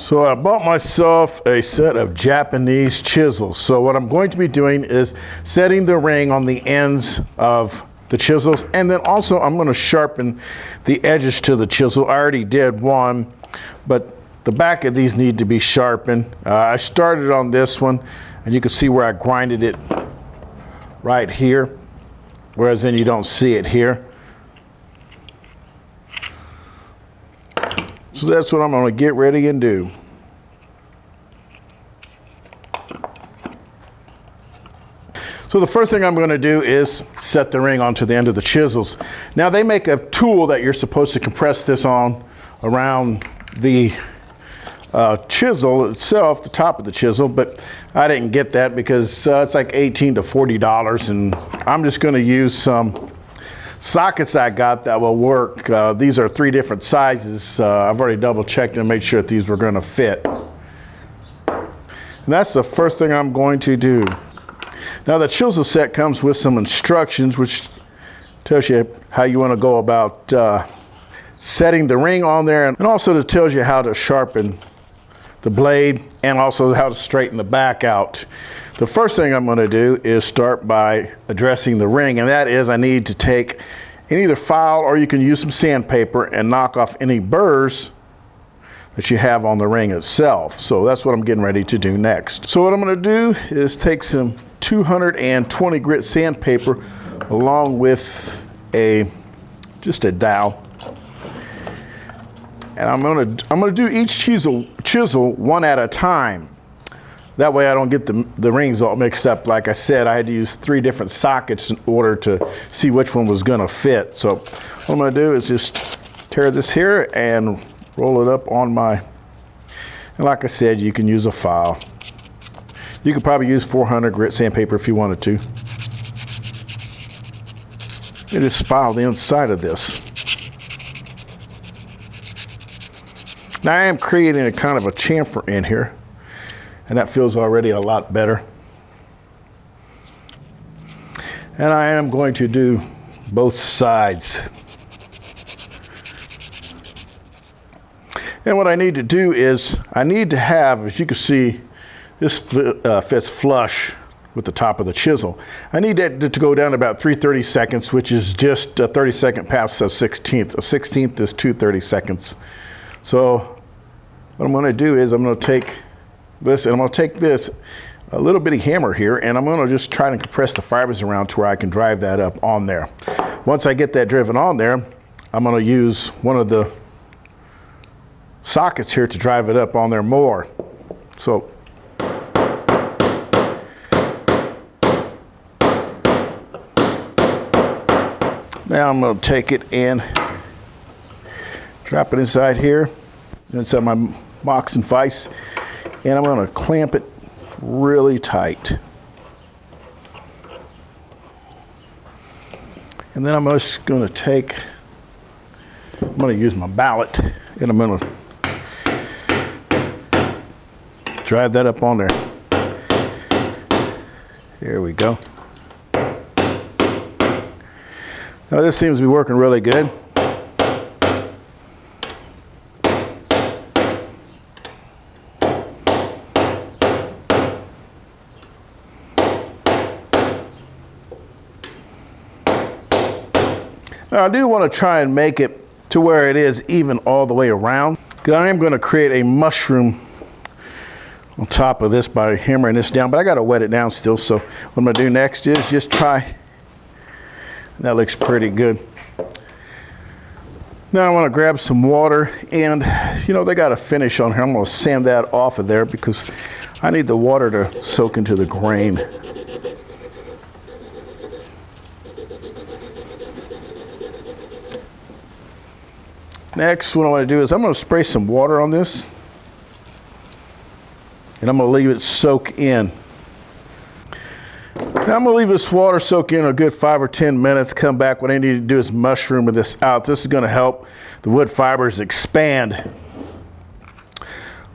So I bought myself a set of Japanese chisels. So what I'm going to be doing is setting the ring on the ends of the chisels, and then also I'm going to sharpen the edges to the chisel. I already did one, but the back of these need to be sharpened. I started on this one, and you can see where I grinded it right here, whereas then you don't see it here. So that's what I'm going to get ready and do. So the first thing I'm going to do is set the ring onto the end of the chisels. Now they make a tool that you're supposed to compress this on around the chisel itself, the top of the chisel, but I didn't get that because it's like $18 to $40, and I'm just going to use some sockets I got that will work. These are 3 different sizes. I've already double checked and made sure that these were going to fit. And that's the first thing I'm going to do. Now the chisel set comes with some instructions which tells you how you want to go about setting the ring on there, and also it tells you how to sharpen the blade and also how to straighten the back out. The first thing I'm going to do is start by addressing the ring, and that is I need to take and either file, or you can use some sandpaper and knock off any burrs that you have on the ring itself. So that's what I'm getting ready to do next. So what I'm going to do is take some 220 grit sandpaper along with just a dowel, and I'm gonna do each chisel one at a time. That way I don't get the rings all mixed up. Like I said, I had to use 3 different sockets in order to see which one was gonna fit. So what I'm gonna do is just tear this here and roll it up on my, and like I said, you can use a file. You could probably use 400 grit sandpaper if you wanted to. You just file the inside of this. Now I am creating a kind of a chamfer in here, and that feels already a lot better. And I am going to do both sides. And what I need to do is, I need to have, as you can see, this fits flush with the top of the chisel. I need that to go down about 3/30 seconds, which is just a 32nd past a 16th. A 16th is 2/30 seconds. So what I'm going to do is I'm going to take this, and I'm going to take this a little bitty hammer here, and I'm going to just try to compress the fibers around to where I can drive that up on there. Once I get that driven on there, I'm going to use one of the sockets here to drive it up on there more. So now I'm going to take it and drop it inside here, inside my boxing vise, and I'm going to clamp it really tight. And then I'm just going to take, I'm going to use my mallet, and I'm going to drive that up on there. There we go. Now this seems to be working really good. Now I do want to try and make it to where it is even all the way around, because I am going to create a mushroom on top of this by hammering this down, but I got to wet it down still. So what I'm going to do next is just try. That looks pretty good. Now I want to grab some water, and you know, they got a finish on here. I'm going to sand that off of there because I need the water to soak into the grain. Next, what I want to do is I'm going to spray some water on this, and I'm going to leave it soak in. Now I'm going to leave this water soak in a good 5 or 10 minutes. Come back. What I need to do is mushroom this out. This is going to help the wood fibers expand.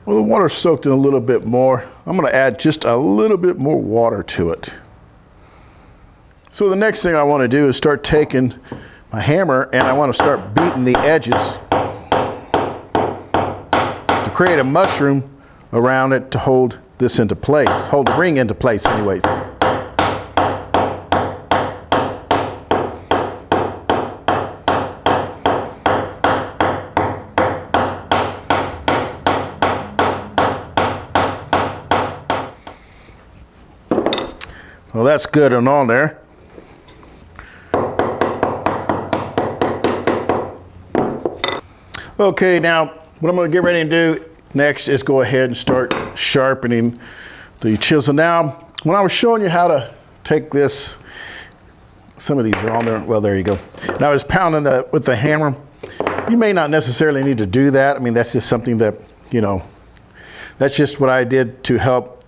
Well, the water's soaked in a little bit more. I'm going to add just a little bit more water to it. So the next thing I want to do is start taking my hammer, and I want to start beating the edges to create a mushroom around it to hold this into place, hold the ring into place anyways. Well, that's good and on there. Okay, now what I'm going to get ready to do next is go ahead and start sharpening the chisel. Now, when I was showing you how to take this, some of these are on there. Well, there you go. And I was pounding that with the hammer. You may not necessarily need to do that. I mean, that's just something that, you know, that's just what I did to help.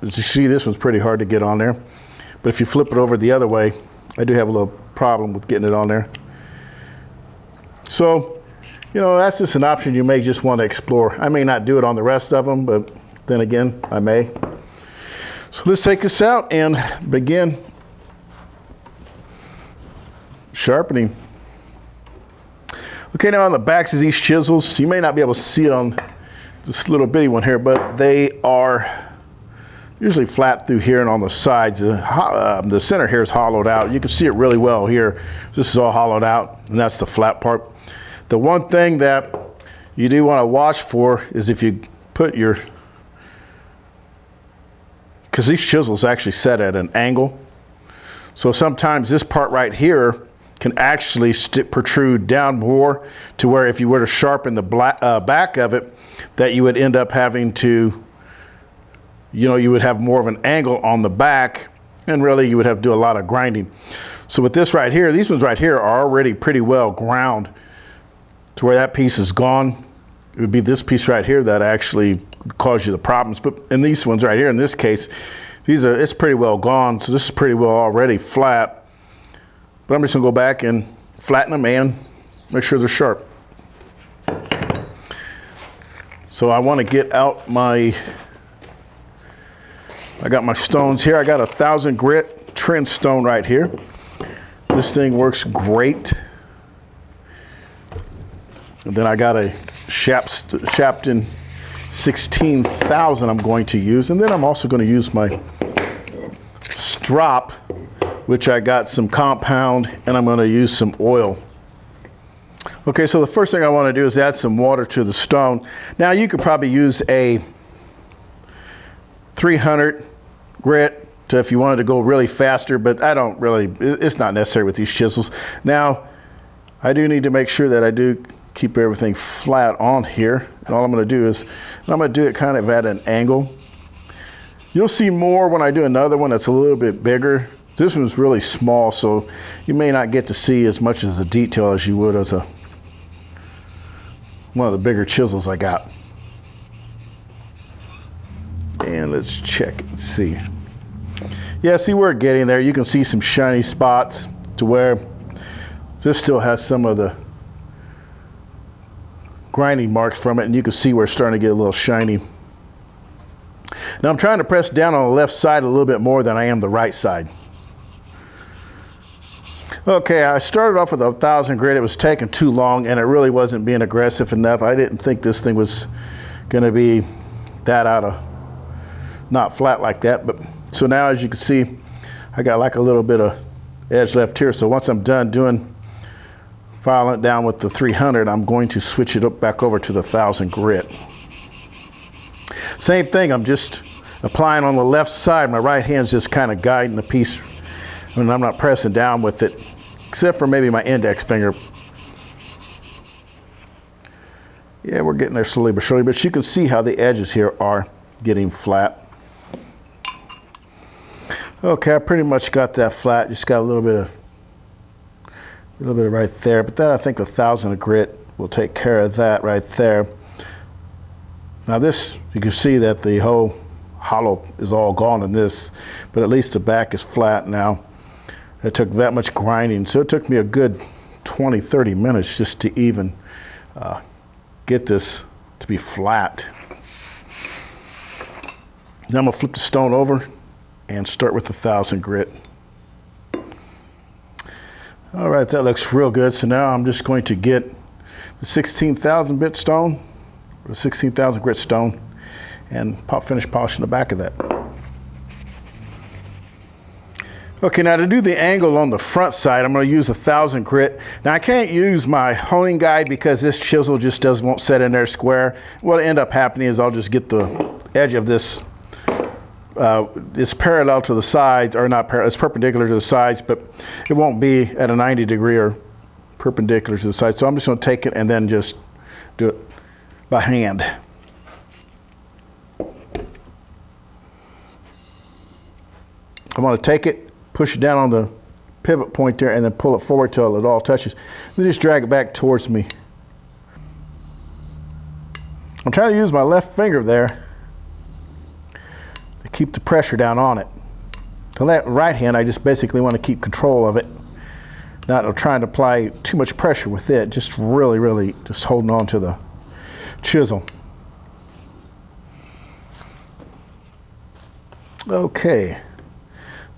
As you see, this one's pretty hard to get on there. But if you flip it over the other way, I do have a little problem with getting it on there. So, you know, that's just an option you may just want to explore. I may not do it on the rest of them, but then again, I may. So let's take this out and begin sharpening. Okay, now on the backs of these chisels, you may not be able to see it on this little bitty one here, but they are usually flat through here and on the sides. The center here is hollowed out. You can see it really well here. This is all hollowed out, and that's the flat part. The one thing that you do want to watch for is if you put your, because these chisels actually set at an angle. So sometimes this part right here can actually protrude down more to where if you were to sharpen the back of it, that you would end up having to, you know, you would have more of an angle on the back, and really you would have to do a lot of grinding. So with this right here, these ones right here are already pretty well ground to where that piece is gone. It would be this piece right here that actually cause you the problems. But in these ones right here, in this case, it's pretty well gone. So this is pretty well already flat. But I'm just gonna go back and flatten them and make sure they're sharp. So I wanna get out I got my stones here. I got 1,000 grit trin stone right here. This thing works great. And then I got a Sharpening 16,000 I'm going to use. And then I'm also going to use my strop, which I got some compound, and I'm going to use some oil. Okay, so the first thing I want to do is add some water to the stone. Now you could probably use a 300 grit if you wanted to go really faster, but I don't really, it's not necessary with these chisels. Now, I do need to make sure that I do keep everything flat on here. And all I'm going to do is, I'm going to do it kind of at an angle. You'll see more when I do another one that's a little bit bigger. This one's really small, so you may not get to see as much as the detail as you would as one of the bigger chisels I got. And let's check and see. Yeah, see, we're getting there. You can see some shiny spots to where this still has some of the grinding marks from it, and you can see where it's starting to get a little shiny. Now I'm trying to press down on the left side a little bit more than I am the right side. Okay, I started off with 1,000 grit. It was taking too long, and it really wasn't being aggressive enough. I didn't think this thing was going to be that not flat like that. But so now, as you can see, I got like a little bit of edge left here. So once I'm done filing it down with the 300, I'm going to switch it up back over to the 1,000 grit. Same thing, I'm just applying on the left side. My right hand's just kind of guiding the piece, and I'm not pressing down with it, except for maybe my index finger. Yeah, we're getting there slowly but surely, but you can see how the edges here are getting flat. Okay, I pretty much got that flat, just got a little bit right there, but then I think 1,000 grit will take care of that right there. Now this, you can see that the whole hollow is all gone in this, but at least the back is flat now. It took that much grinding, so it took me a good 20-30 minutes just to even get this to be flat. Now I'm gonna flip the stone over and start with 1,000 grit. All right, that looks real good. So now I'm just going to get the 16,000 bit stone with a 16,000 grit stone and finish polishing the back of that. Okay, now to do the angle on the front side, I'm going to use 1,000 grit. Now I can't use my honing guide because this chisel just won't set in there square. What'll end up happening is I'll just get the edge of this, it's parallel to the sides, or not parallel, it's perpendicular to the sides, but it won't be at a 90 degree or perpendicular to the sides. So I'm just going to take it and then just do it by hand. I'm going to take it, push it down on the pivot point there, and then pull it forward till it all touches. Then just drag it back towards me. I'm trying to use my left finger there to keep the pressure down on it. The right hand, I just basically want to keep control of it. Not trying to apply too much pressure with it, just really just holding on to the chisel. Okay.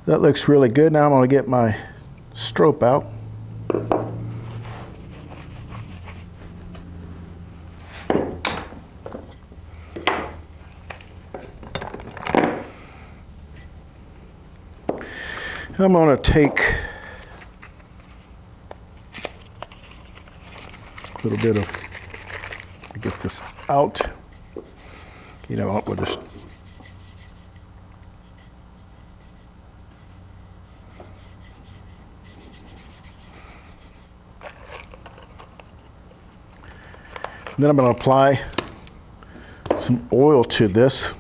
That looks really good. Now I'm going to get my strobe out. And I'm going to take a little bit of, get this out. You know, we'll just then I'm going to apply some oil to this.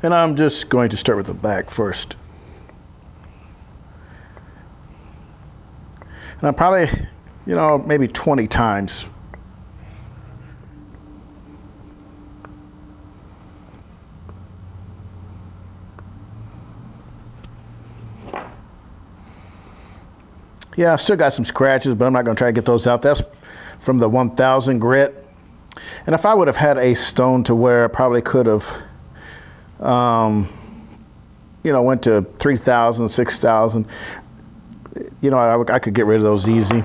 And I'm just going to start with the back first. And I'm probably, you know, maybe 20 times. Yeah, I still got some scratches, but I'm not going to try to get those out. That's from the 1,000 grit. And if I would have had a stone to where I probably could have, you know, went to 3,000, 6,000, you know, I could get rid of those easy.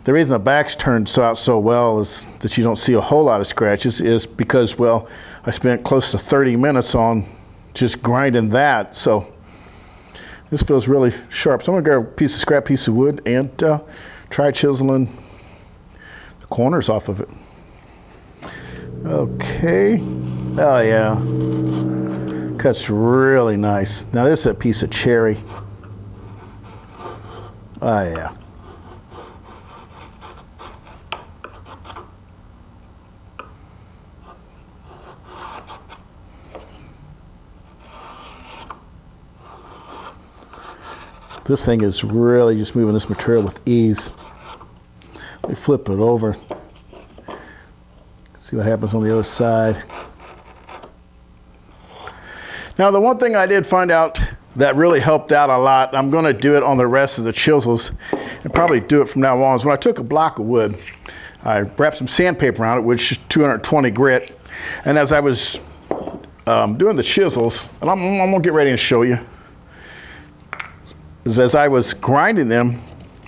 The reason the back's turned out so well is that you don't see a whole lot of scratches is because, well, I spent close to 30 minutes on just grinding that. So this feels really sharp. So I'm gonna grab a scrap piece of wood and try chiseling the corners off of it. Okay. Oh yeah. Cuts really nice. Now this is a piece of cherry. Oh yeah. This thing is really just moving this material with ease. Let me flip it over. See what happens on the other side. Now the one thing I did find out that really helped out a lot, I'm going to do it on the rest of the chisels and probably do it from now on, is when I took a block of wood, I wrapped some sandpaper around it, which is 220 grit, and as I was doing the chisels, and I'm going to get ready and show you, as I was grinding them,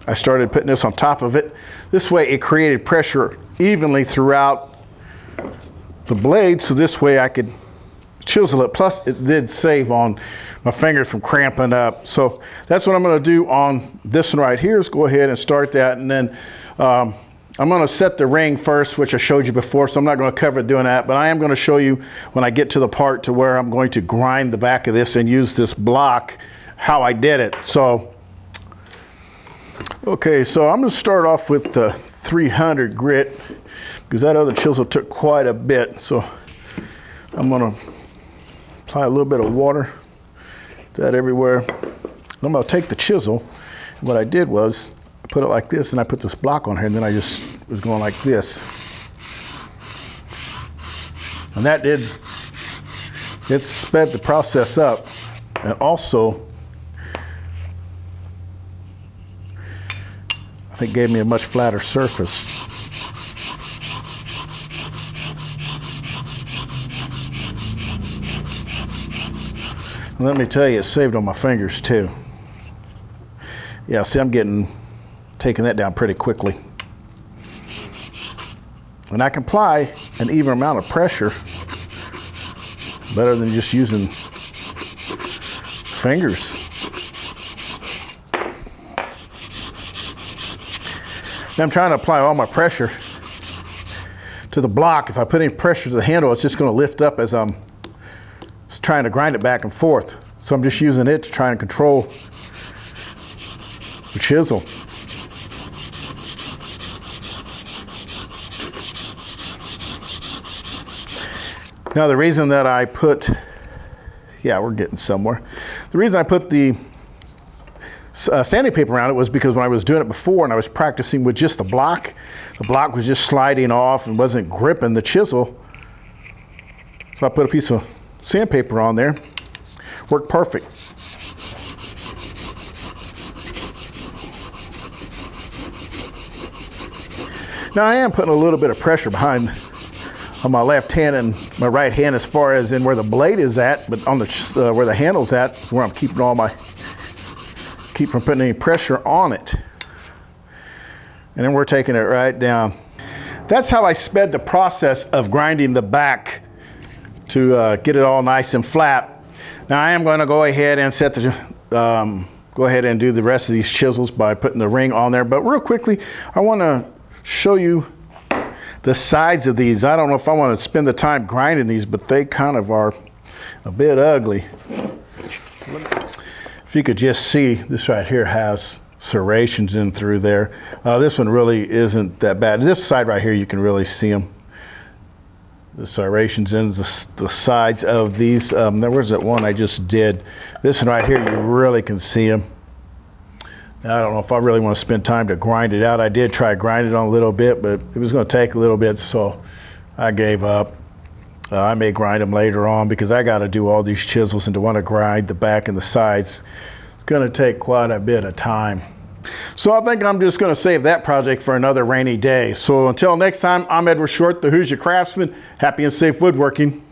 I started putting this on top of it. This way it created pressure evenly throughout the blade, so this way I could chisel it. Plus it did save on my fingers from cramping up. So that's what I'm going to do on this one right here, is go ahead and start that, and then I'm going to set the ring first, which I showed you before, so I'm not going to cover it doing that, but I am going to show you when I get to the part to where I'm going to grind the back of this and use this block, how I did it. So, okay, so I'm going to start off with the 300 grit because that other chisel took quite a bit. So I'm going to apply a little bit of water to that everywhere. I'm going to take the chisel, and what I did was I put it like this, and I put this block on here, and then I just was going like this. And that did, it sped the process up, and also I think gave me a much flatter surface. And let me tell you, it saved on my fingers too. Yeah, see, I'm taking that down pretty quickly. And I can apply an even amount of pressure better than just using fingers. Now I'm trying to apply all my pressure to the block. If I put any pressure to the handle, it's just going to lift up as I'm trying to grind it back and forth. So I'm just using it to try and control the chisel. Now the reason that I put, yeah, we're getting somewhere. The reason I put the sanding paper around it was because when I was doing it before and I was practicing with just the block was just sliding off and wasn't gripping the chisel. So I put a piece of sandpaper on there. Worked perfect. Now I am putting a little bit of pressure behind on my left hand and my right hand as far as in where the blade is at, but on the where the handle's at is where I'm keep from putting any pressure on it. And then we're taking it right down. That's how I sped the process of grinding the back to get it all nice and flat. Now I am going to go ahead and set the go ahead and do the rest of these chisels by putting the ring on there. But real quickly, I want to show you the sides of these. I don't know if I want to spend the time grinding these, but they kind of are a bit ugly. If you could just see, this right here has serrations in through there. This one really isn't that bad. This side right here, you can really see them. The serrations in the sides of these. There was that one I just did. This one right here, you really can see them. Now, I don't know if I really want to spend time to grind it out. I did try grinding it on a little bit, but it was going to take a little bit, so I gave up. I may grind them later on because I got to do all these chisels, and to want to grind the back and the sides, it's going to take quite a bit of time. So I think I'm just going to save that project for another rainy day. So until next time, I'm Edward Short, the Hoosier Craftsman. Happy and safe woodworking.